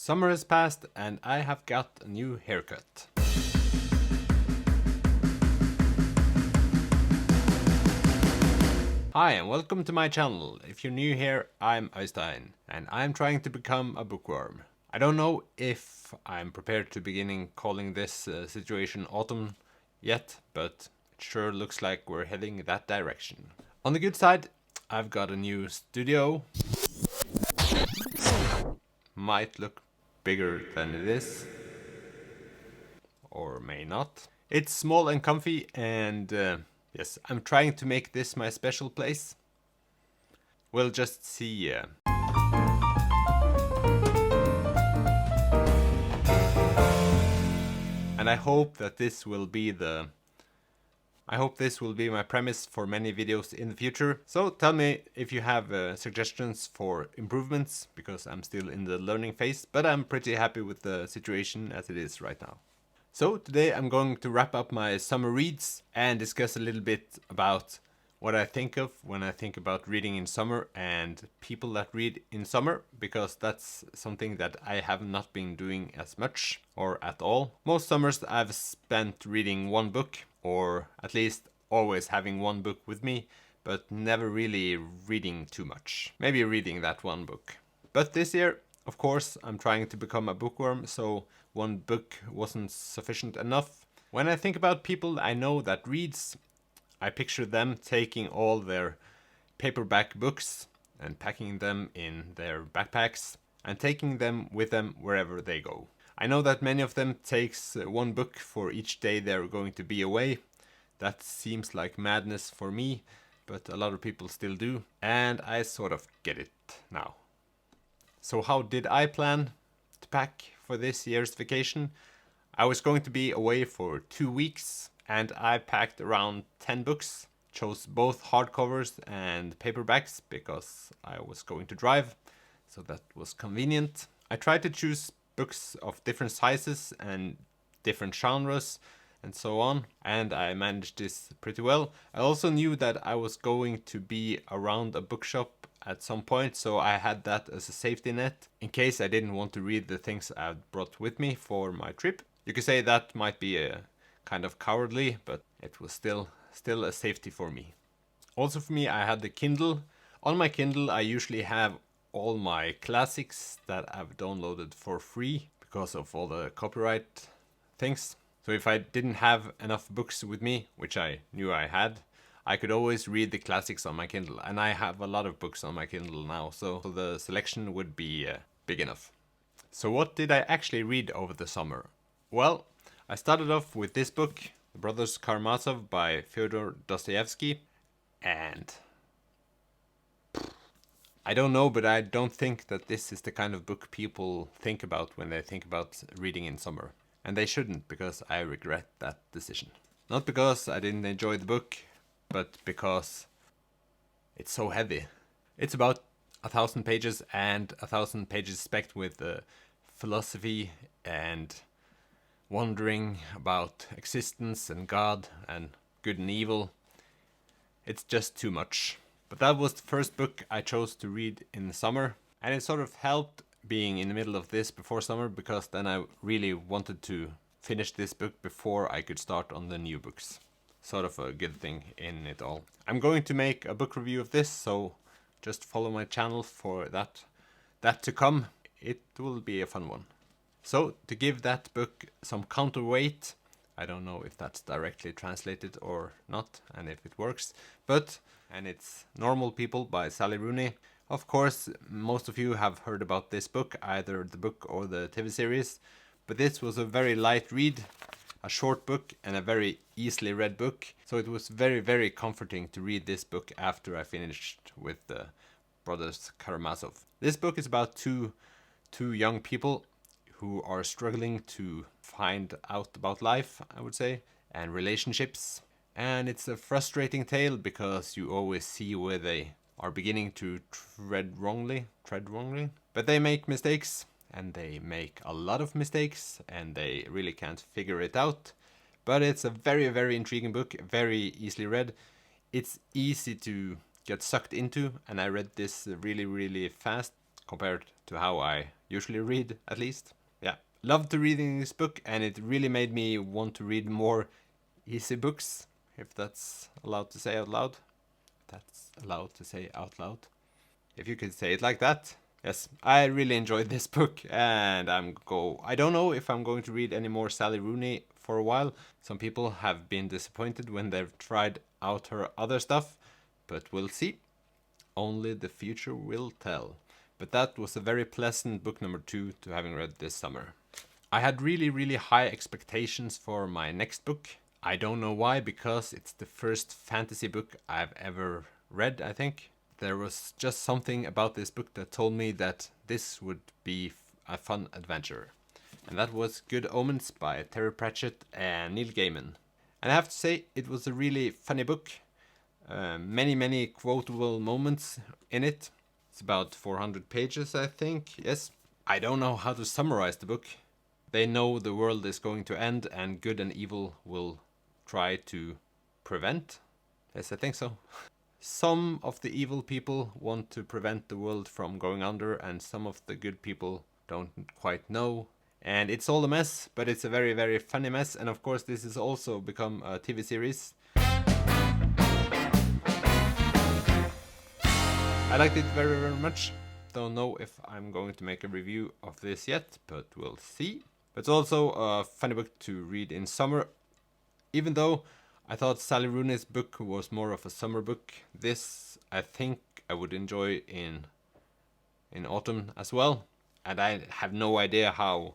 Summer has passed and I have got a new haircut. Hi and welcome to my channel. If you're new here, I'm Øystein and I'm trying to become a bookworm. I don't know if I'm prepared to begin calling this situation autumn yet, but it sure looks like we're heading that direction. On the good side, I've got a new studio. Might look bigger than it is, or may not. It's small and comfy, and yes, I'm trying to make this my special place. We'll just see. And I hope that this will be my premise for many videos in the future. So tell me if you have suggestions for improvements, because I'm still in the learning phase, but I'm pretty happy with the situation as it is right now. So today I'm going to wrap up my summer reads and discuss a little bit about what I think of when I think about reading in summer and people that read in summer, because that's something that I have not been doing as much or at all. Most summers I've spent reading one book, or at least always having one book with me, but never really reading too much. Maybe reading that one book. But this year, of course, I'm trying to become a bookworm, so one book wasn't sufficient enough. When I think about people I know that reads, I picture them taking all their paperback books and packing them in their backpacks and taking them with them wherever they go. I know that many of them takes one book for each day they're going to be away. That seems like madness for me, but a lot of people still do, and I sort of get it now. So how did I plan to pack for this year's vacation? I was going to be away for 2 weeks, and I packed around 10 books, chose both hardcovers and paperbacks because I was going to drive, so that was convenient. I tried to choose books of different sizes and different genres and so on, and I managed this pretty well. I also knew that I was going to be around a bookshop at some point, so I had that as a safety net in case I didn't want to read the things I brought with me for my trip. You could say that might be a kind of cowardly, but it was still a safety for me. Also for me, I had the Kindle. On my Kindle I usually have all my classics that I've downloaded for free because of all the copyright things. So if I didn't have enough books with me, which I knew I had, I could always read the classics on my Kindle, and I have a lot of books on my Kindle now, so the selection would be big enough. So what did I actually read over the summer? Well, I started off with this book, The Brothers Karamazov by Fyodor Dostoevsky, and I don't know, but I don't think that this is the kind of book people think about when they think about reading in summer. And they shouldn't, because I regret that decision. Not because I didn't enjoy the book, but because it's so heavy. It's about 1,000 pages, and 1,000 pages specked with philosophy and wondering about existence and God and good and evil. It's just too much. But that was the first book I chose to read in the summer, and it sort of helped being in the middle of this before summer, because then I really wanted to finish this book before I could start on the new books. Sort of a good thing in it all. I'm going to make a book review of this, so just follow my channel for that to come. It will be a fun one. So to give that book some counterweight, I don't know if that's directly translated or not and if it works, and it's Normal People by Sally Rooney. Of course, most of you have heard about this book, either the book or the TV series, but this was a very light read, a short book and a very easily read book, so it was very, very comforting to read this book after I finished with the Brothers Karamazov. This book is about two young people who are struggling to find out about life, I would say, and relationships. And it's a frustrating tale because you always see where they are beginning to tread wrongly. But they make mistakes, and they make a lot of mistakes, and they really can't figure it out. But it's a very, very intriguing book, very easily read. It's easy to get sucked into, and I read this really, really fast. compared to how I usually read, at least. Yeah, loved reading this book, and it really made me want to read more easy books, if that's allowed to say out loud. That's allowed to say out loud. If you could say it like that. Yes, I really enjoyed this book, and I don't know if I'm going to read any more Sally Rooney for a while. Some people have been disappointed when they've tried out her other stuff, but we'll see. Only the future will tell. But that was a very pleasant book number 2 to having read this summer. I had really, really high expectations for my next book. I don't know why, because it's the first fantasy book I've ever read, I think. There was just something about this book that told me that this would be a fun adventure. And that was Good Omens by Terry Pratchett and Neil Gaiman. And I have to say, it was a really funny book. Many quotable moments in it. It's about 400 pages, I think. Yes. I don't know how to summarize the book. They know the world is going to end and good and evil will try to prevent. Yes, I think so. Some of the evil people want to prevent the world from going under, and some of the good people don't quite know. And it's all a mess, but it's a very, very funny mess. And of course, this has also become a TV series. I liked it very, very much. Don't know if I'm going to make a review of this yet, but we'll see. It's also a funny book to read in summer, even though I thought Sally Rooney's book was more of a summer book. This, I think, I would enjoy in autumn as well. And I have no idea how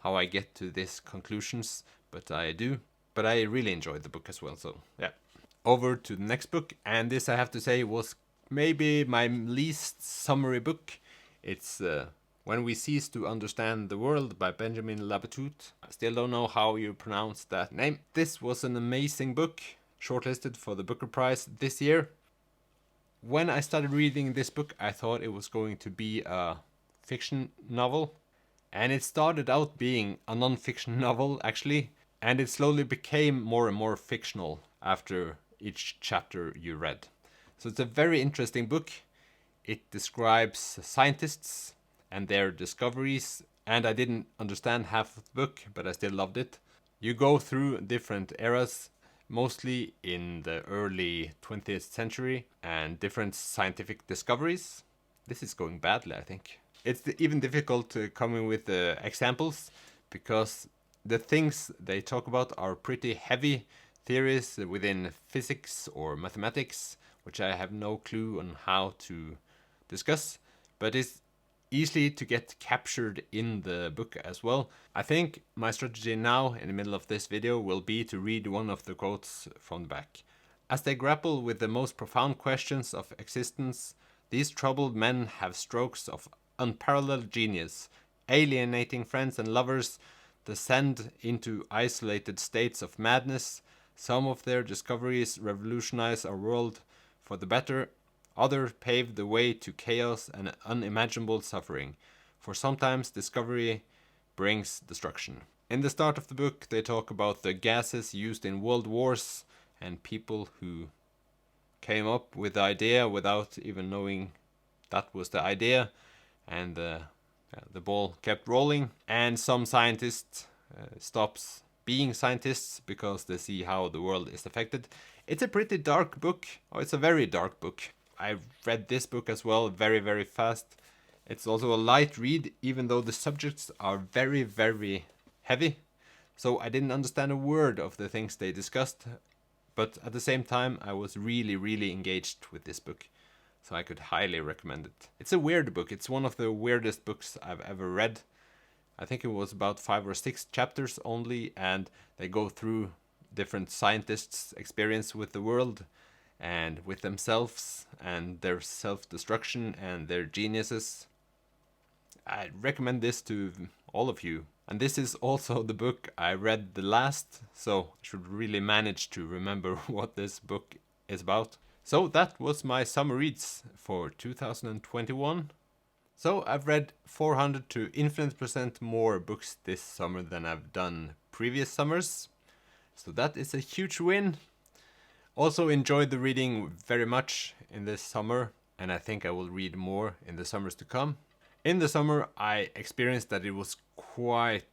I get to these conclusions, but I do. But I really enjoyed the book as well, so yeah. Over to the next book, and this I have to say was maybe my least summery book. It's When We Cease to Understand the World by Benjamin Labatut. I still don't know how you pronounce that name. This was an amazing book, shortlisted for the Booker Prize this year. When I started reading this book, I thought it was going to be a fiction novel. And it started out being a non-fiction novel, actually. And it slowly became more and more fictional after each chapter you read. So it's a very interesting book. It describes scientists and their discoveries, and I didn't understand half of the book, but I still loved it. You go through different eras, mostly in the early 20th century, and different scientific discoveries. This is going badly, I think. It's even difficult to come in with examples, because the things they talk about are pretty heavy theories within physics or mathematics, which I have no clue on how to discuss, but it's easily to get captured in the book as well. I think my strategy now, in the middle of this video, will be to read one of the quotes from the back. As they grapple with the most profound questions of existence, these troubled men have strokes of unparalleled genius, alienating friends and lovers, descend into isolated states of madness. Some of their discoveries revolutionize our world for the better. Others pave the way to chaos and unimaginable suffering, for sometimes discovery brings destruction. In the start of the book, they talk about the gases used in world wars and people who came up with the idea without even knowing that was the idea, and the ball kept rolling. And some scientists stops being scientists because they see how the world is affected. It's a pretty dark book. Oh, it's a very dark book. I read this book as well very, very fast. It's also a light read, even though the subjects are very, very heavy. So I didn't understand a word of the things they discussed. But at the same time, I was really, really engaged with this book. So I could highly recommend it. It's a weird book. It's one of the weirdest books I've ever read. I think it was about 5 or 6 chapters only, and they go through different scientists' experience with the world and with themselves and their self-destruction and their geniuses. I recommend this to all of you. And this is also the book I read the last, so I should really manage to remember what this book is about. So that was my summer reads for 2021. So I've read 400 to infinite percent more books this summer than I've done previous summers. So that is a huge win. Also enjoyed the reading very much in this summer, and I think I will read more in the summers to come. In the summer, I experienced that it was quite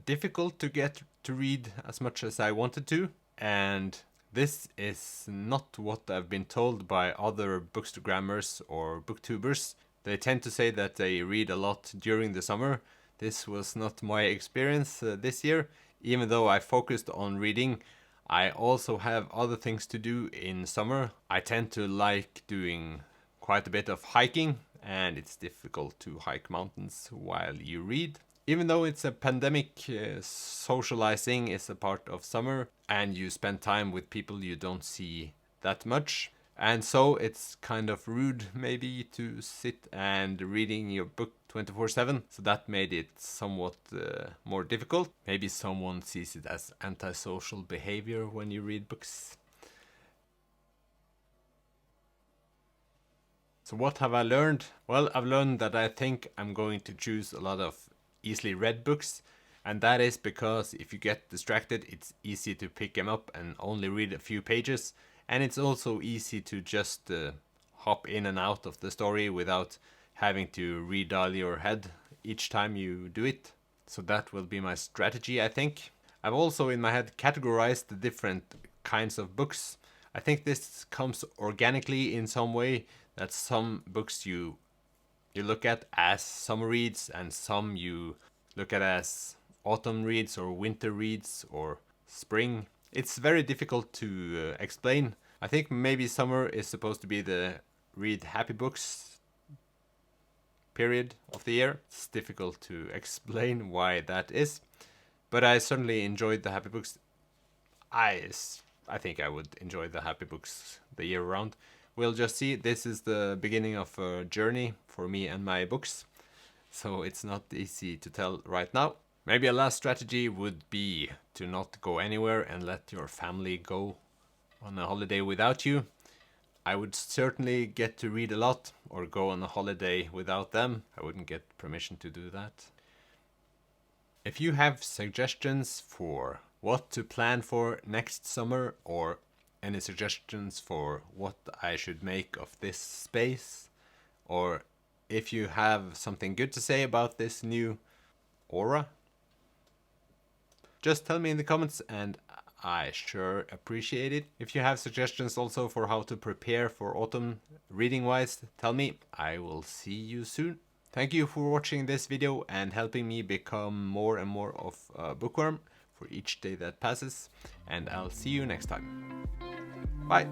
difficult to get to read as much as I wanted to, and this is not what I've been told by other bookstagrammers or booktubers. They tend to say that they read a lot during the summer. This was not my experience this year. Even though I focused on reading, I also have other things to do in summer. I tend to like doing quite a bit of hiking, and it's difficult to hike mountains while you read. Even though it's a pandemic, socializing is a part of summer, and you spend time with people you don't see that much. And so it's kind of rude maybe to sit and reading your book 24/7. So that made it somewhat more difficult. Maybe someone sees it as antisocial behavior when you read books. So what have I learned? Well, I've learned that I think I'm going to choose a lot of easily read books. And that is because if you get distracted, it's easy to pick them up and only read a few pages. And it's also easy to just hop in and out of the story without having to redial your head each time you do it. So that will be my strategy, I think. I've also in my head categorized the different kinds of books. I think this comes organically in some way, that some books you look at as summer reads and some you look at as autumn reads or winter reads or spring. It's very difficult to explain. I think maybe summer is supposed to be the read happy books period of the year. It's difficult to explain why that is, but I certainly enjoyed the happy books. I think I would enjoy the happy books the year round. We'll just see. This is the beginning of a journey for me and my books, so it's not easy to tell right now. Maybe a last strategy would be to not go anywhere and let your family go on a holiday without you. I would certainly get to read a lot or go on a holiday without them. I wouldn't get permission to do that. If you have suggestions for what to plan for next summer, or any suggestions for what I should make of this space, or if you have something good to say about this new aura, just tell me in the comments and I sure appreciate it. If you have suggestions also for how to prepare for autumn reading wise, tell me. I will see you soon. Thank you for watching this video and helping me become more and more of a bookworm for each day that passes, and I'll see you next time. Bye!